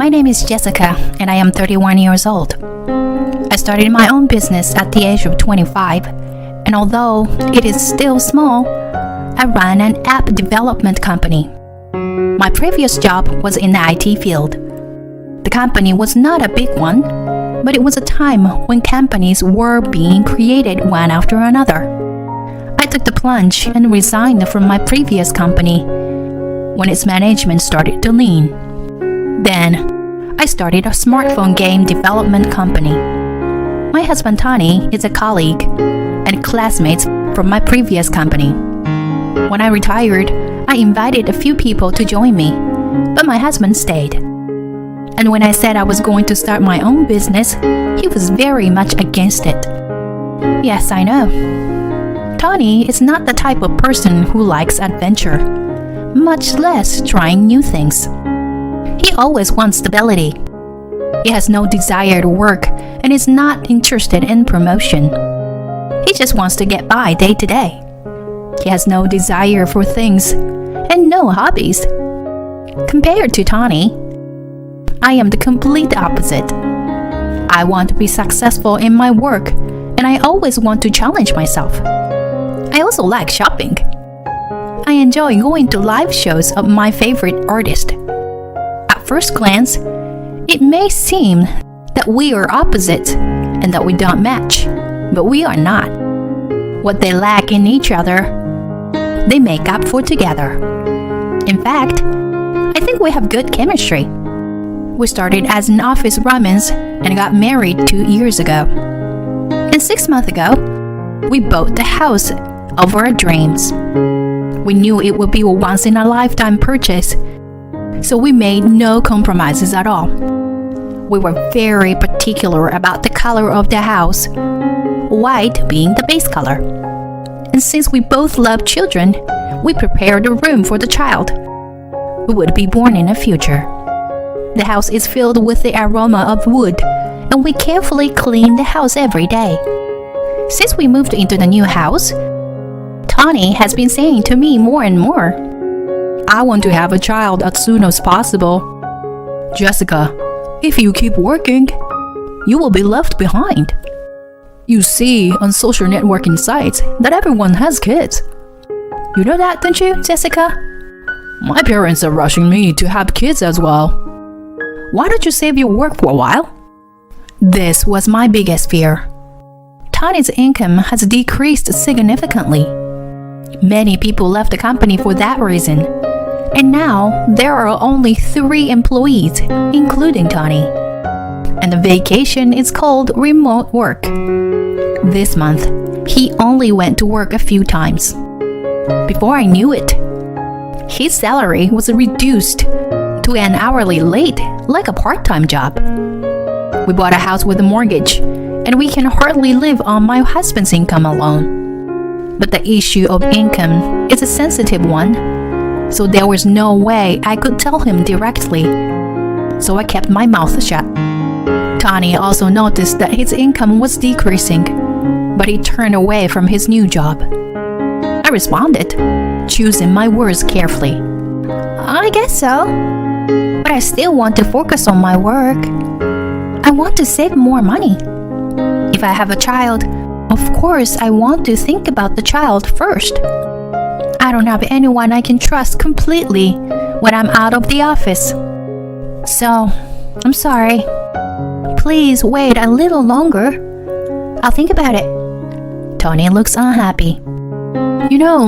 My name is Jessica, and I am 31 years old. I started my own business at the age of 25, and although it is still small, I run an app development company. My previous job was in the IT field. The company was not a big one, but it was a time when companies were being created one after another. I took the plunge and resigned from my previous company when its management started to lean. Then, I started a smartphone game development company. My husband Tony is a colleague and classmate from my previous company. When I retired, I invited a few people to join me, but my husband stayed. And when I said I was going to start my own business, he was very much against it. Yes, I know. Tony is not the type of person who likes adventure, much less trying new things. He always wants stability. He has no desire to work and is not interested in promotion. He just wants to get by day to day. He has no desire for things and no hobbies. Compared to Tony, I am the complete opposite. I want to be successful in my work, and I always want to challenge myself. I also like shopping. I enjoy going to live shows of my favorite artist. At first glance, it may seem that we are opposites and that we don't match, but we are not. What they lack in each other, they make up for together. In fact, I think we have good chemistry. We started as an office romance and got married 2 years ago. And 6 months ago, we bought the house of our dreams. We knew it would be a once-in-a-lifetime purchase, so we made no compromises at all. We were very particular about the color of the house, white being the base color. And since we both love children, we prepared a room for the child who would be born in the future. The house is filled with the aroma of wood, and we carefully clean the house every day. Since we moved into the new house, Tony has been saying to me more and more, "I want to have a child as soon as possible. Jessica, if you keep working, you will be left behind. You see on social networking sites that everyone has kids. You know that, don't you, Jessica? My parents are rushing me to have kids as well. Why don't you save your work for a while?" This was my biggest fear. Tony's income has decreased significantly. Many people left the company for that reason. And now there are only 3 employees, including Tony. And the vacation is called remote work. This month, he only went to work a few times. Before I knew it, his salary was reduced to an hourly rate, like a part-time job. We bought a house with a mortgage, and we can hardly live on my husband's income alone. But the issue of income is a sensitive one, so there was no way I could tell him directly. So I kept my mouth shut. Tony also noticed that his income was decreasing, but he turned away from his new job. I responded, choosing my words carefully. "I guess so, but I still want to focus on my work. I want to save more money. If I have a child, of course I want to think about the child first. I don't have anyone I can trust completely when I'm out of the office. So, I'm sorry. Please wait a little longer. I'll think about it." Tony looks unhappy. "You know,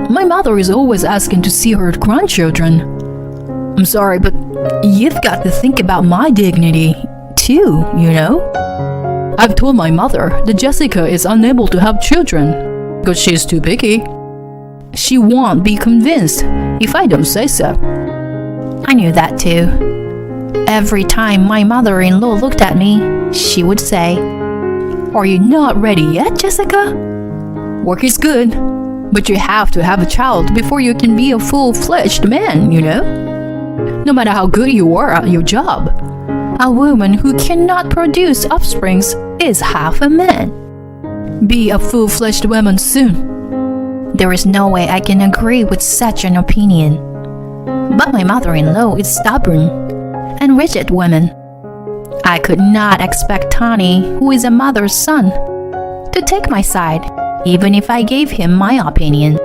my mother is always asking to see her grandchildren. I'm sorry, but you've got to think about my dignity, too, you know? I've told my mother that Jessica is unable to have children because she's too picky. She won't be convinced if I don't say so." I knew that too. Every time my mother-in-law looked at me, she would say, "Are you not ready yet, Jessica? Work is good, but you have to have a child before you can be a full-fledged man, you know? No matter how good you are at your job, a woman who cannot produce offspring is half a man. Be a full-fledged woman soon." There is no way I can agree with such an opinion. But my mother-in-law is stubborn, and rigid woman. I could not expect Tony, who is a mother's son, to take my side, even if I gave him my opinion.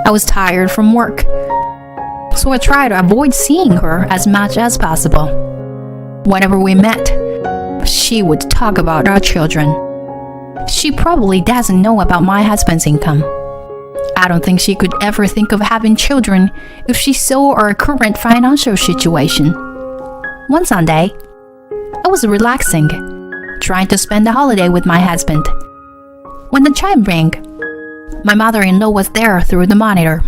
I was tired from work, so I tried to avoid seeing her as much as possible. Whenever we met, she would talk about our children. She probably doesn't know about my husband's income. I don't think she could ever think of having children if she saw our current financial situation. One Sunday, I was relaxing, trying to spend the holiday with my husband. When the chime rang, my mother-in-law was there through the monitor.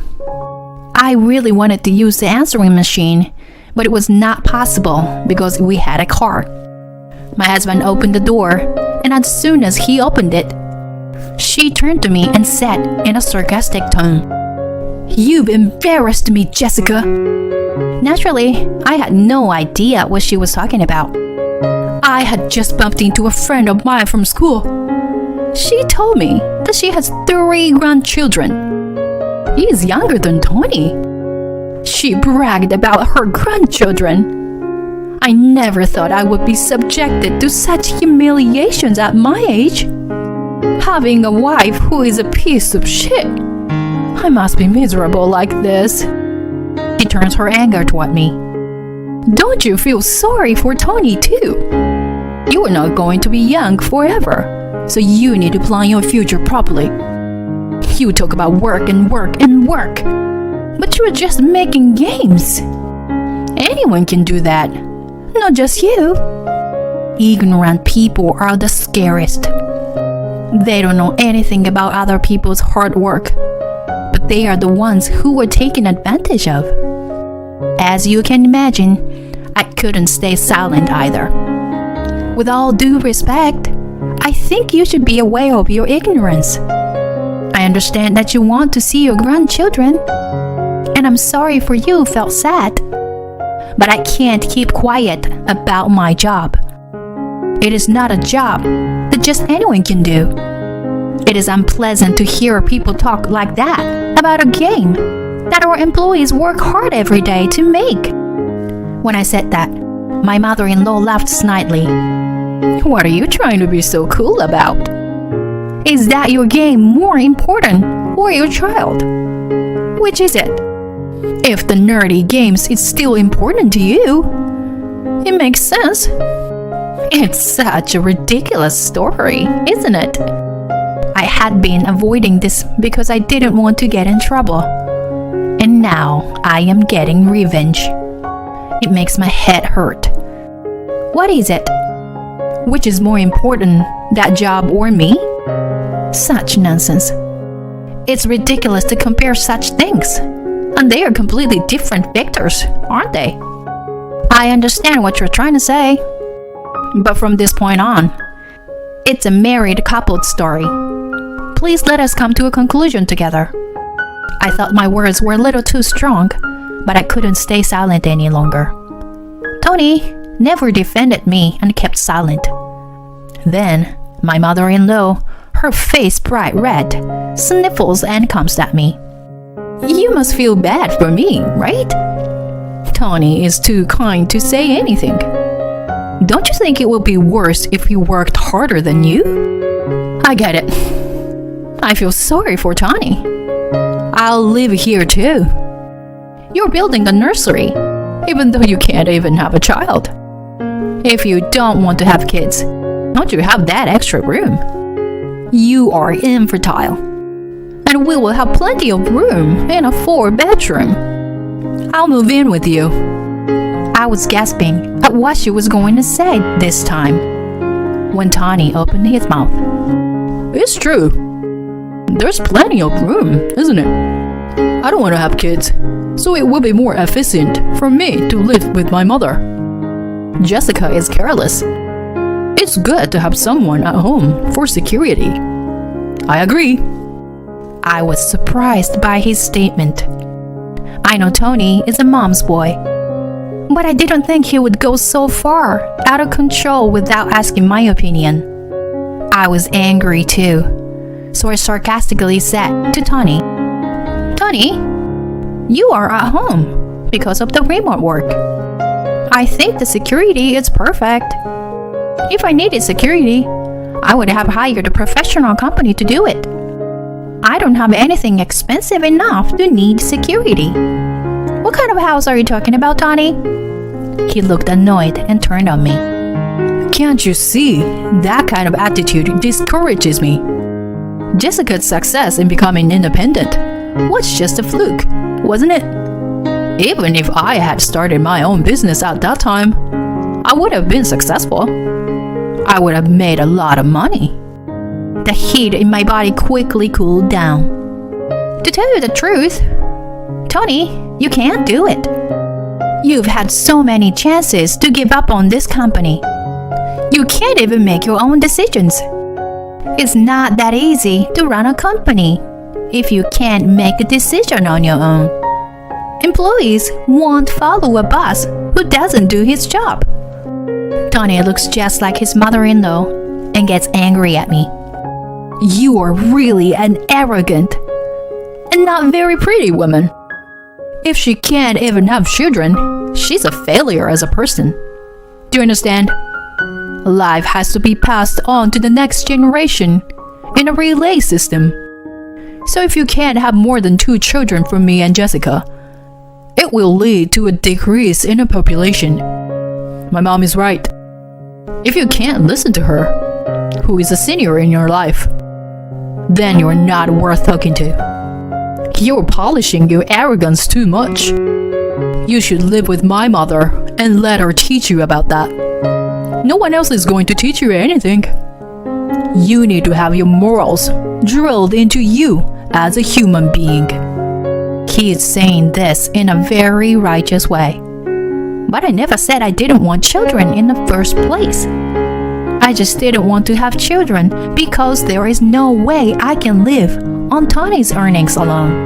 I really wanted to use the answering machine, but it was not possible because we had a car. My husband opened the door, and as soon as he opened it, she turned to me and said in a sarcastic tone, "You've embarrassed me, Jessica." Naturally, I had no idea what she was talking about. I had just bumped into a friend of mine from school. She told me that she has 3 grandchildren. He is younger than Tony. She bragged about her grandchildren. I never thought I would be subjected to such humiliations at my age. Having a wife who is a piece of shit. I must be miserable like this. She turns her anger toward me. Don't you feel sorry for Tony too? You are not going to be young forever, so you need to plan your future properly. You talk about work and work and work, but you are just making games. Anyone can do that, not just you. Ignorant people are the scariest. They don't know anything about other people's hard work, but they are the ones who are taken advantage of. As you can imagine, I couldn't stay silent either. With all due respect, I think you should be aware of your ignorance. I understand that you want to see your grandchildren, and I'm sorry for you felt sad. But I can't keep quiet about my job. It is not a job that just anyone can do. It is unpleasant to hear people talk like that about a game that our employees work hard every day to make. When I said that, my mother-in-law laughed snidely. What are you trying to be so cool about? Is that your game more important or your child? Which is it? If the nerdy games is still important to you, it makes sense. It's such a ridiculous story, isn't it? I had been avoiding this because I didn't want to get in trouble. And now I am getting revenge. It makes my head hurt. What is it? Which is more important, that job or me? Such nonsense. It's ridiculous to compare such things. And they are completely different vectors, aren't they? I understand what you're trying to say. But from this point on, it's a married couple story. Please let us come to a conclusion together. I thought my words were a little too strong, but I couldn't stay silent any longer. Tony never defended me and kept silent. Then, my mother-in-law, her face bright red, sniffles and comes at me. You must feel bad for me, right? Tony is too kind to say anything. Don't you think it would be worse if he worked harder than you? I get it. I feel sorry for Tony. I'll live here too. You're building a nursery, even though you can't even have a child. If you don't want to have kids, don't you have that extra room? You are infertile, and we will have plenty of room in a 4-bedroom. I'll move in with you. I was gasping at what she was going to say this time, when Tony opened his mouth. It's true. There's plenty of room, isn't it? I don't want to have kids, so it will be more efficient for me to live with my mother. Jessica is careless. It's good to have someone at home for security. I agree. I was surprised by his statement. I know Tony is a mom's boy, but I didn't think he would go so far out of control without asking my opinion. I was angry too, so I sarcastically said to Tony, Tony, you are at home because of the remote work. I think the security is perfect. If I needed security, I would have hired a professional company to do it. I don't have anything expensive enough to need security. What kind of house are you talking about, Tony? He looked annoyed and turned on me. Can't you see? That kind of attitude discourages me. Jessica's success in becoming independent was just a fluke, wasn't it? Even if I had started my own business at that time, I would have been successful. I would have made a lot of money. The heat in my body quickly cooled down. To tell you the truth, Tony, you can't do it. You've had so many chances to give up on this company. You can't even make your own decisions. It's not that easy to run a company if you can't make a decision on your own. Employees won't follow a boss who doesn't do his job. Tony looks just like his mother-in-law and gets angry at me. You are really an arrogant and not very pretty woman. If she can't even have children, she's a failure as a person. Do you understand? Life has to be passed on to the next generation in a relay system. So if you can't have more than 2 children from me and Jessica, it will lead to a decrease in the population. My mom is right. If you can't listen to her, who is a senior in your life, then you're not worth talking to. You're polishing your arrogance too much. You should live with my mother and let her teach you about that. No one else is going to teach you anything. You need to have your morals drilled into you as a human being. He is saying this in a very righteous way. But I never said I didn't want children in the first place. I just didn't want to have children because there is no way I can live on Tony's earnings alone.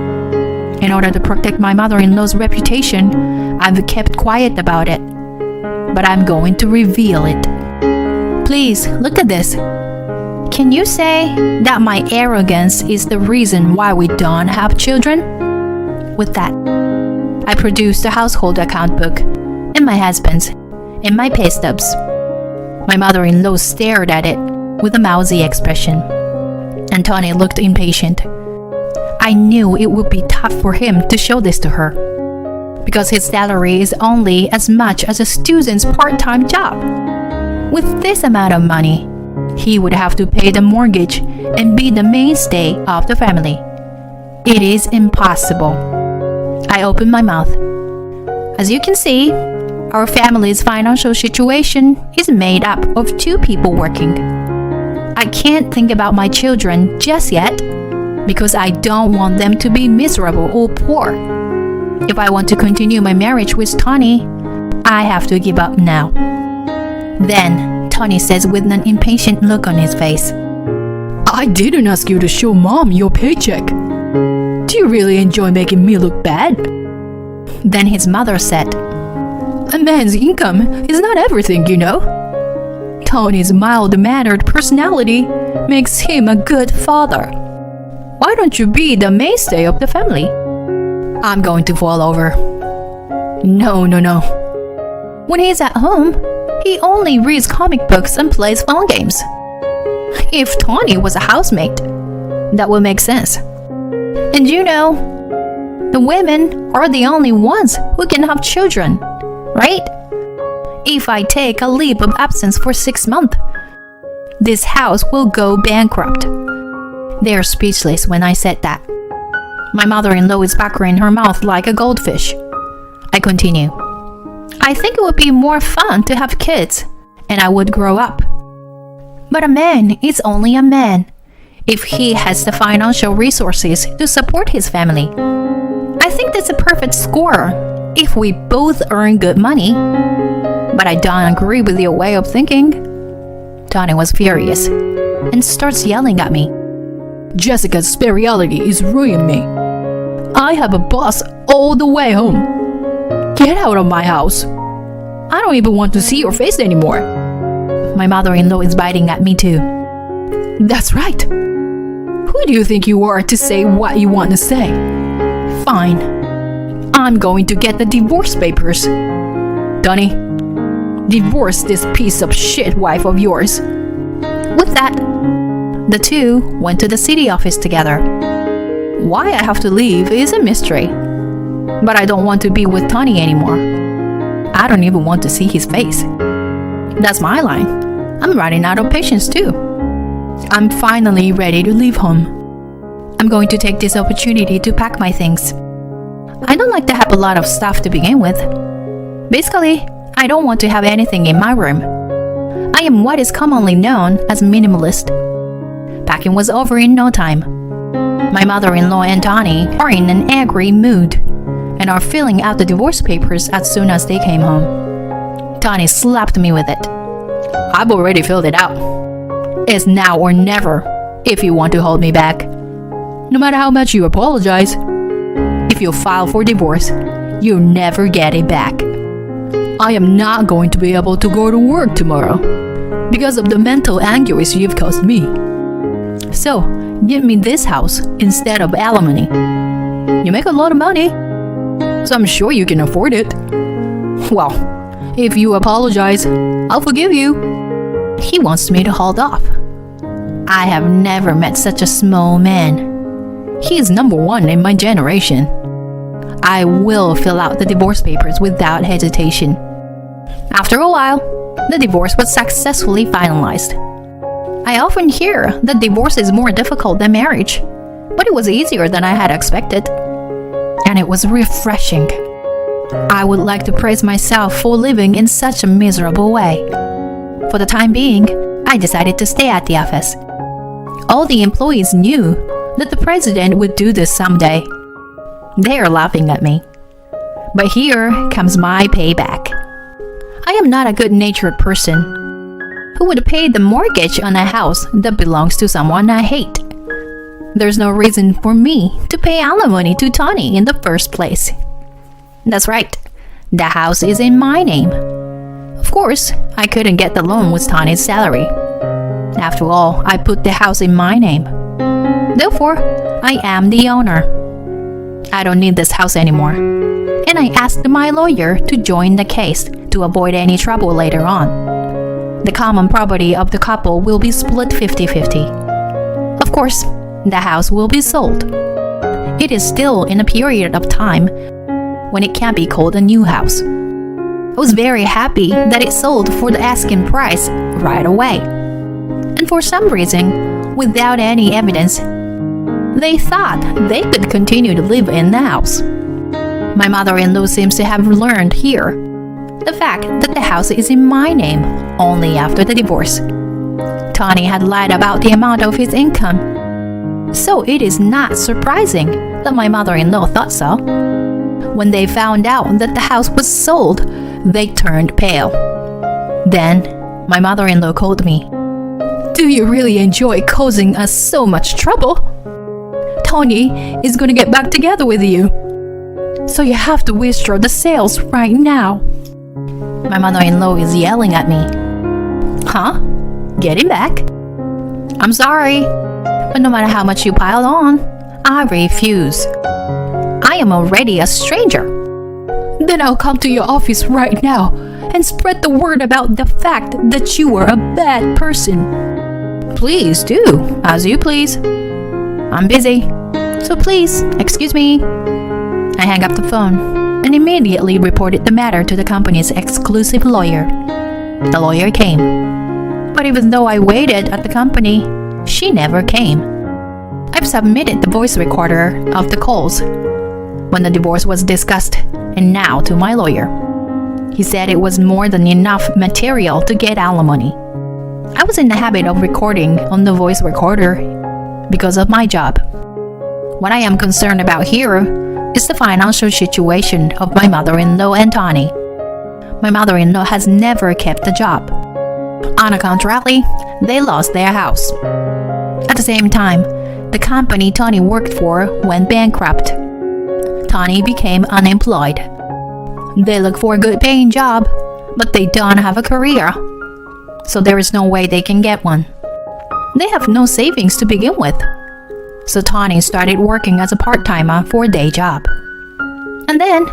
In order to protect my mother-in-law's reputation, I've kept quiet about it. But I'm going to reveal it. Please, look at this. Can you say that my arrogance is the reason why we don't have children? With that, I produced a household account book and my husband's and my pay stubs. My mother-in-law stared at it with a mousy expression, and Tony looked impatient. I knew it would be tough for him to show this to her, because his salary is only as much as a student's part-time job. With this amount of money, he would have to pay the mortgage and be the mainstay of the family. It is impossible. I opened my mouth. As you can see, our family's financial situation is made up of 2 people working. I can't think about my children just yet because I don't want them to be miserable or poor. If I want to continue my marriage with Tony, I have to give up now. Then Tony says with an impatient look on his face, I didn't ask you to show Mom your paycheck. Do you really enjoy making me look bad? Then his mother said, A man's income is not everything, you know. Tony's mild-mannered personality makes him a good father. Why don't you be the mainstay of the family? I'm going to fall over. No. When he's at home, he only reads comic books and plays phone games. If Tony was a housemate, that would make sense. And you know, the women are the only ones who can have children, right? If I take a leave of absence for 6 months, this house will go bankrupt. They're speechless when I said that. My mother-in-law is puckering her mouth like a goldfish. I continue. I think it would be more fun to have kids, and I would grow up. But a man is only a man if he has the financial resources to support his family. I think that's a perfect score if we both earn good money. But I don't agree with your way of thinking. Tony was furious and starts yelling at me. Jessica's spirituality is ruining me. I have a boss all the way home. Get out of my house. I don't even want to see your face anymore. My mother-in-law is biting at me too. That's right. Who do you think you are to say what you want to say? Fine. I'm going to get the divorce papers. Donnie, Divorce this piece of shit wife of yours. With that, the two went to the city office together. Why I have to leave is a mystery. But I don't want to be with Tony anymore. I don't even want to see his face. That's my line. I'm running out of patience too. I'm finally ready to leave home. I'm going to take this opportunity to pack my things. I don't like to have a lot of stuff to begin with. Basically, I don't want to have anything in my room. I am what is commonly known as minimalist. Packing was over in no time. My mother-in-law and Tony are in an angry mood and are filling out the divorce papers as soon as they came home. Tony slapped me with it. I've already filled it out. It's now or never if you want to hold me back. No matter how much you apologize, if you file for divorce, you'll never get it back. I am not going to be able to go to work tomorrow because of the mental anguish you've caused me. So, give me this house instead of alimony. You make a lot of money, so I'm sure you can afford it. Well, if you apologize, I'll forgive you. He wants me to hold off. I have never met such a small man. He is number one in my generation. I will fill out the divorce papers without hesitation. After a while, the divorce was successfully finalized. I often hear that divorce is more difficult than marriage, but it was easier than I had expected. And it was refreshing. I would like to praise myself for living in such a miserable way. For the time being, I decided to stay at the office. All the employees knew that the president would do this someday. They are laughing at me. But here comes my payback. I am not a good-natured person who would pay the mortgage on a house that belongs to someone I hate. There's no reason for me to pay alimony to Tony in the first place. That's right, the house is in my name. Of course, I couldn't get the loan with Tony's salary. After all, I put the house in my name. Therefore, I am the owner. I don't need this house anymore, and I asked my lawyer to join the case to avoid any trouble later on. The common property of the couple will be split 50-50. Of course, the house will be sold. It is still in a period of time when it can't be called a new house. I was very happy that it sold for the asking price right away. And for some reason, without any evidence, they thought they could continue to live in the house. My mother-in-law seems to have learned here the fact that the house is in my name only after the divorce. Tony had lied about the amount of his income, so it is not surprising that my mother-in-law thought so. When they found out that the house was sold, they turned pale. Then, my mother-in-law called me. Do you really enjoy causing us so much trouble? Tony is going to get back together with you, so you have to withdraw the sales right now. My mother-in-law is yelling at me. Huh? Get him back? I'm sorry, but no matter how much you pile on, I refuse. I am already a stranger. Then I'll come to your office right now and spread the word about the fact that you are a bad person. Please do, as you please. I'm busy, so please, excuse me. I hang up the phone and immediately reported the matter to the company's exclusive lawyer. The lawyer came, but even though I waited at the company, she never came. I've submitted the voice recorder of the calls when the divorce was discussed, and now to my lawyer. He said it was more than enough material to get alimony. I was in the habit of recording on the voice recorder because of my job. What I am concerned about here is the financial situation of my mother-in-law and Tony. My mother-in-law has never kept a job. On the contrary, they lost their house. At the same time, the company Tony worked for went bankrupt. Tony became unemployed. They look for a good paying job, but they don't have a career, so there is no way they can get one. They have no savings to begin with. So Tony started working as a part-timer for a day job. And then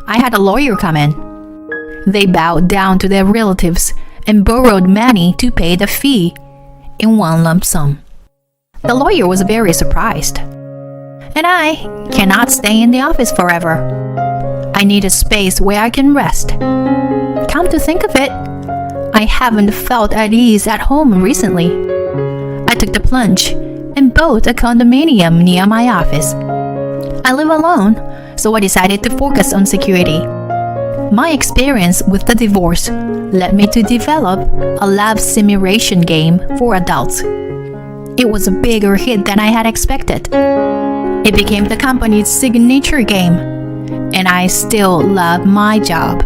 I had a lawyer come in. They bowed down to their relatives and borrowed money to pay the fee in one lump sum. The lawyer was very surprised. And I cannot stay in the office forever. I need a space where I can rest. Come to think of it, I haven't felt at ease at home recently. I took the plunge and bought a condominium near my office. I live alone, so I decided to focus on security. My experience with the divorce led me to develop a love simulation game for adults. It was a bigger hit than I had expected. It became the company's signature game, and I still love my job.